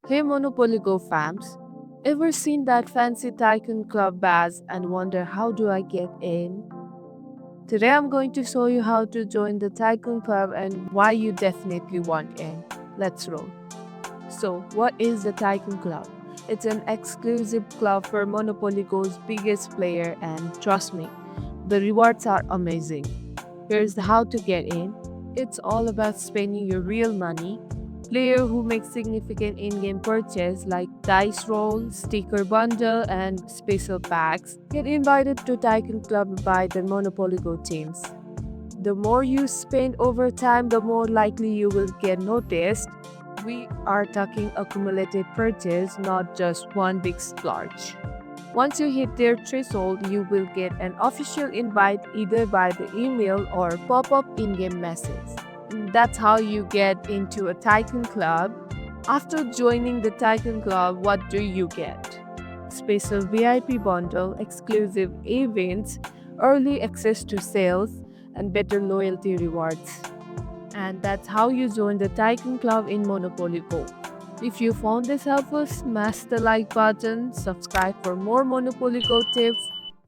Hey Monopoly Go fams, ever seen that fancy Tycoon Club badge and wonder how do I get in? Today I'm going to show you how to join the Tycoon Club and why you definitely want in. Let's roll. So, what is the Tycoon Club? It's an exclusive club for Monopoly Go's biggest player and trust me, the rewards are amazing. Here's how to get in. It's all about spending your real money. Player who make significant in-game purchase like dice roll, sticker bundle, and special packs get invited to Tycoon Club by the Monopoly Go teams. The more you spend over time, the more likely you will get noticed. We are talking accumulated purchase, not just one big splurge. Once you hit their threshold, you will get an official invite either by the email or pop-up in-game message. That's how you get into a Tycoon Club. After joining the Tycoon Club, what do you get? Special VIP bundle, exclusive events, early access to sales, and better loyalty rewards. And that's how you join the Tycoon Club in Monopoly Go. If you found this helpful, smash the like button, subscribe for more Monopoly Go tips,